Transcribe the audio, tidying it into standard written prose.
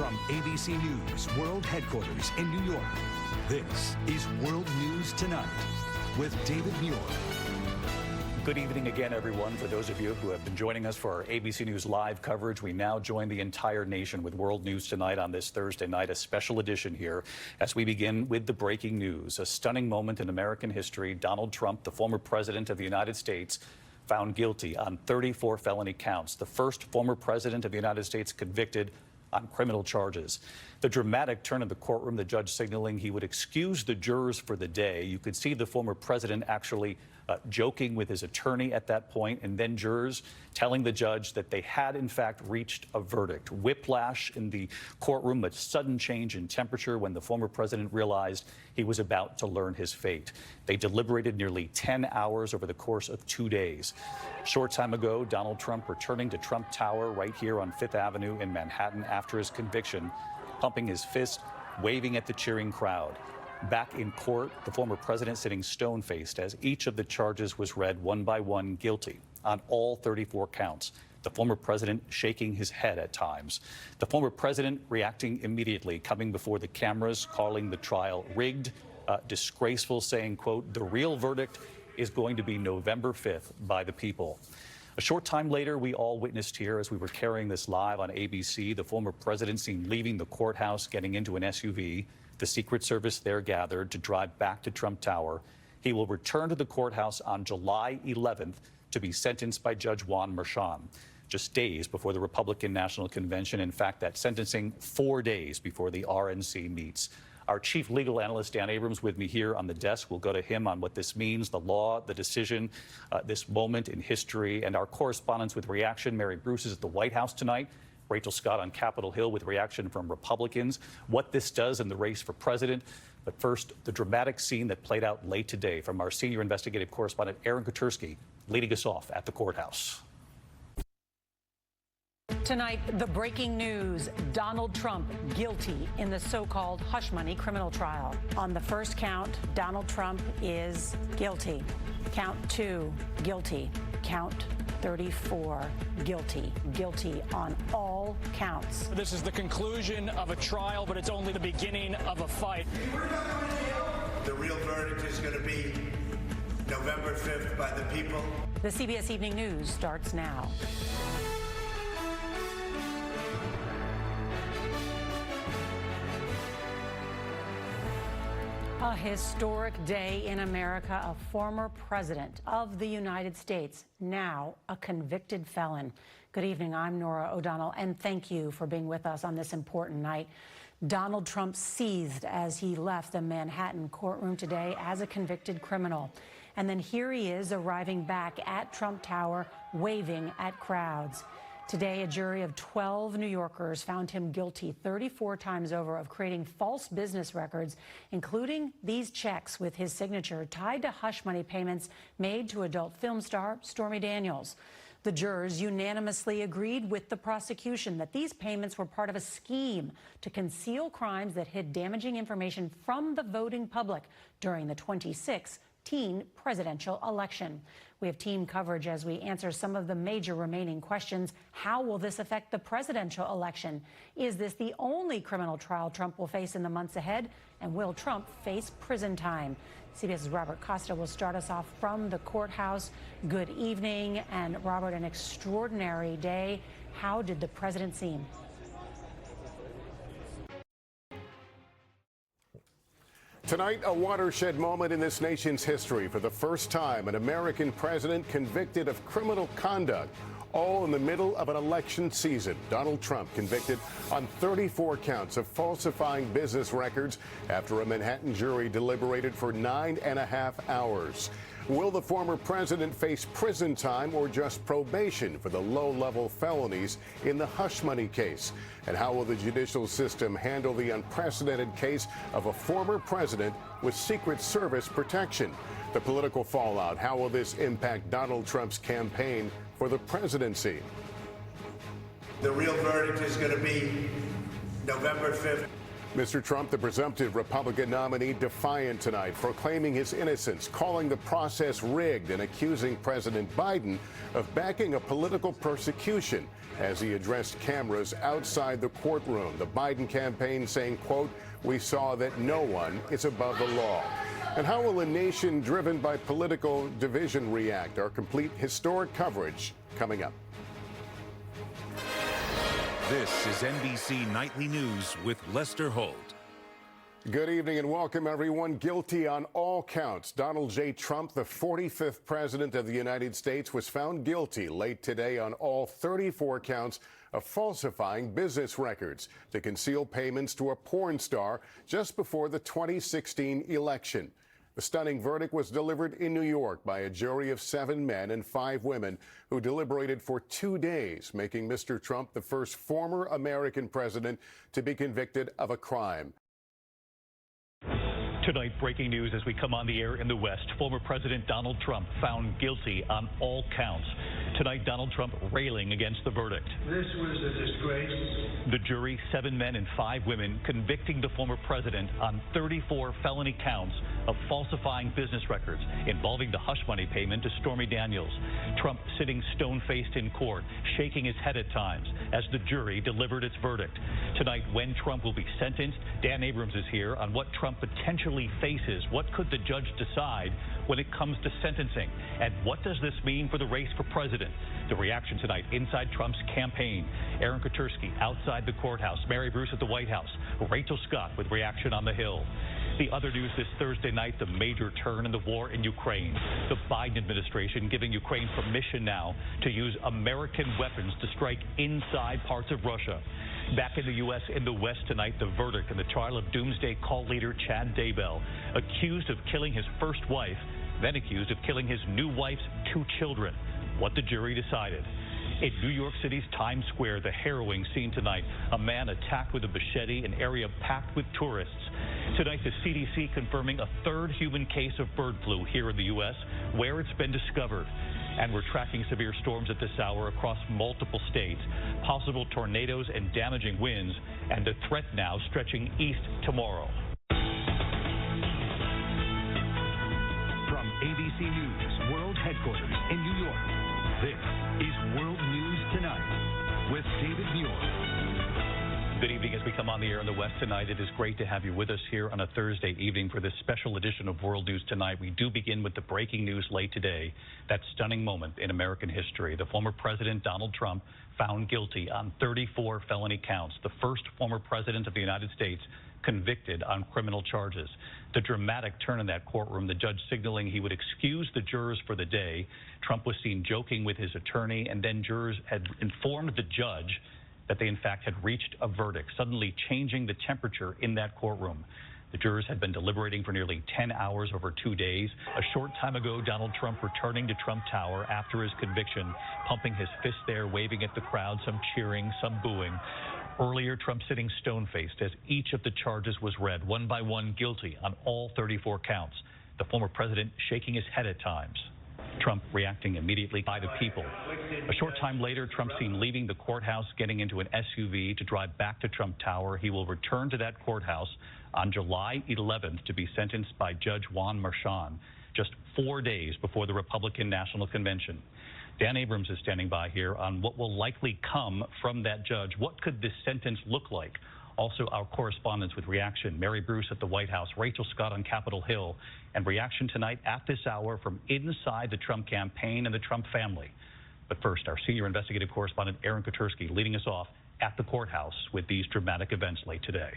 From ABC News World Headquarters in New York, this is World News Tonight with David Muir. Good evening again, everyone. For those of you who have been joining us for our ABC News live coverage, we now join the entire nation with World News Tonight on this Thursday night, a special edition here as we begin with the breaking news. A stunning moment in American history. Donald Trump, the former president of the United States, found guilty on 34 felony counts, the first former president of the United States convicted on criminal charges. The dramatic turn in the courtroom, the judge signaling he would excuse the jurors for the day. You could see the former president actually joking with his attorney at that point, and then jurors telling the judge that they had in fact reached a verdict. Whiplash in the courtroom, a sudden change in temperature when the former president realized he was about to learn his fate. They deliberated nearly 10 hours over the course of 2 days. A short time ago, Donald Trump returning to Trump Tower right here on Fifth Avenue in Manhattan after his conviction, pumping his fist, waving at the cheering crowd. Back in court, the former president sitting stone-faced as each of the charges was read one by one guilty on all 34 counts. The former president shaking his head at times. The former president reacting immediately, coming before the cameras, calling the trial rigged, disgraceful, saying, quote, "The real verdict is going to be November 5th by the people." A short time later, we all witnessed here as we were carrying this live on ABC, the former president seen leaving the courthouse, getting into an SUV. The Secret Service there gathered to drive back to Trump Tower. He will return to the courthouse on July 11th to be sentenced by Judge Juan Merchan, just days before the Republican National Convention. In fact, that sentencing 4 days before the RNC meets. Our chief legal analyst, Dan Abrams, with me here on the desk. We'll go to him on what this means, the law, the decision, this moment in history, and our correspondents with reaction. Mary Bruce is at the White House tonight. Rachel Scott on Capitol Hill with reaction from Republicans, what this does in the race for president. But first, the dramatic scene that played out late today from our senior investigative correspondent, Aaron Katersky, leading us off at the courthouse. Tonight, the breaking news, Donald Trump guilty in the so-called hush money criminal trial. On the first count, Donald Trump is guilty. Count 2, guilty. Count 34, guilty. Guilty on all counts. This is the conclusion of a trial, but it's only the beginning of a fight. The real verdict is going to be November 5th by the people. The CBS Evening News starts now. A historic day in America. A former president of the United States, now a convicted felon. Good evening, I'm Norah O'Donnell, and thank you for being with us on this important night. Donald Trump seethed as he left the Manhattan courtroom today as a convicted criminal. And then here he is arriving back at Trump Tower, waving at crowds. Today, a jury of 12 New Yorkers found him guilty 34 times over of creating false business records, including these checks with his signature tied to hush money payments made to adult film star Stormy Daniels. The jurors unanimously agreed with the prosecution that these payments were part of a scheme to conceal crimes that hid damaging information from the voting public during the 2016 presidential election. We have team coverage as we answer some of the major remaining questions. How will this affect the presidential election? Is this the only criminal trial Trump will face in the months ahead? And will Trump face prison time? CBS's Robert Costa will start us off from the courthouse. Good evening. And Robert, an extraordinary day. How did the president seem? Tonight, a watershed moment in this nation's history. For the first time, an American president convicted of criminal conduct, all in the middle of an election season. Donald Trump convicted on 34 counts of falsifying business records after a Manhattan jury deliberated for 9.5 hours. Will the former president face prison time or just probation for the low-level felonies in the hush money case? And how will the judicial system handle the unprecedented case of a former president with Secret Service protection? The political fallout, how will this impact Donald Trump's campaign for the presidency? The real verdict is going to be November 5th. Mr. Trump, the presumptive Republican nominee, defiant tonight, proclaiming his innocence, calling the process rigged, and accusing President Biden of backing a political persecution as he addressed cameras outside the courtroom. The Biden campaign saying, quote, "We saw that no one is above the law." And how will a nation driven by political division react? Our complete historic coverage coming up. This is NBC Nightly News with Lester Holt. Good evening and welcome, everyone. Guilty on all counts. Donald J. Trump, the 45th president of the United States, was found guilty late today on all 34 counts of falsifying business records to conceal payments to a porn star just before the 2016 election. The stunning verdict was delivered in New York by a jury of 7 men and 5 women who deliberated for 2 days, making Mr. Trump the first former American president to be convicted of a crime. Tonight, breaking news as we come on the air in the West. Former President Donald Trump found guilty on all counts. Tonight, Donald Trump railing against the verdict. This was a disgrace. The jury, 7 men and 5 women, convicting the former president on 34 felony counts of falsifying business records involving the hush money payment to Stormy Daniels. Trump sitting stone-faced in court, shaking his head at times as the jury delivered its verdict. Tonight, when Trump will be sentenced, Dan Abrams is here on what Trump potentially faces. What could the judge decide when it comes to sentencing? And what does this mean for the race for president? The reaction tonight inside Trump's campaign. Aaron Katersky outside the courthouse. Mary Bruce at the White House. Rachel Scott with reaction on the Hill. The other news this Thursday night, the major turn in the war in Ukraine. The Biden administration giving Ukraine permission now to use American weapons to strike inside parts of Russia. Back in the U.S. in the West tonight, the verdict in the trial of doomsday cult leader Chad Daybell, accused of killing his first wife, then accused of killing his new wife's 2 children. What the jury decided. In New York City's Times Square, the harrowing scene tonight. A man attacked with a machete, an area packed with tourists. Tonight, the CDC confirming a 3rd human case of bird flu here in the U.S., where it's been discovered. And we're tracking severe storms at this hour across multiple states. Possible tornadoes and damaging winds, and the threat now stretching east tomorrow. From ABC News World Headquarters in New York, this is World News Tonight with David Muir. Good evening as we come on the air in the West tonight. It is great to have you with us here on a Thursday evening for this special edition of World News Tonight. We do begin with the breaking news late today, that stunning moment in American history. The former president, Donald Trump, found guilty on 34 felony counts, the first former president of the United States convicted on criminal charges. The dramatic turn in that courtroom, the judge signaling he would excuse the jurors for the day. Trump was seen joking with his attorney, and then jurors had informed the judge that they in fact had reached a verdict, suddenly changing the temperature in that courtroom. The jurors had been deliberating for nearly 10 hours over 2 days. A short time ago, Donald Trump returning to Trump Tower after his conviction, pumping his fist there, waving at the crowd, some cheering, some booing. Earlier, Trump sitting stone-faced as each of the charges was read, one by one, guilty on all 34 counts. The former president shaking his head at times. Trump reacting immediately by the people. A short time later, Trump seen leaving the courthouse, getting into an SUV to drive back to Trump Tower. He will return to that courthouse on July 11th to be sentenced by Judge Juan Merchan, just 4 days before the Republican National Convention. Dan Abrams is standing by here on what will likely come from that judge. What could this sentence look like? Also, our correspondents with reaction, Mary Bruce at the White House, Rachel Scott on Capitol Hill, and reaction tonight at this hour from inside the Trump campaign and the Trump family. But first, our senior investigative correspondent, Aaron Katersky, leading us off at the courthouse with these dramatic events late today.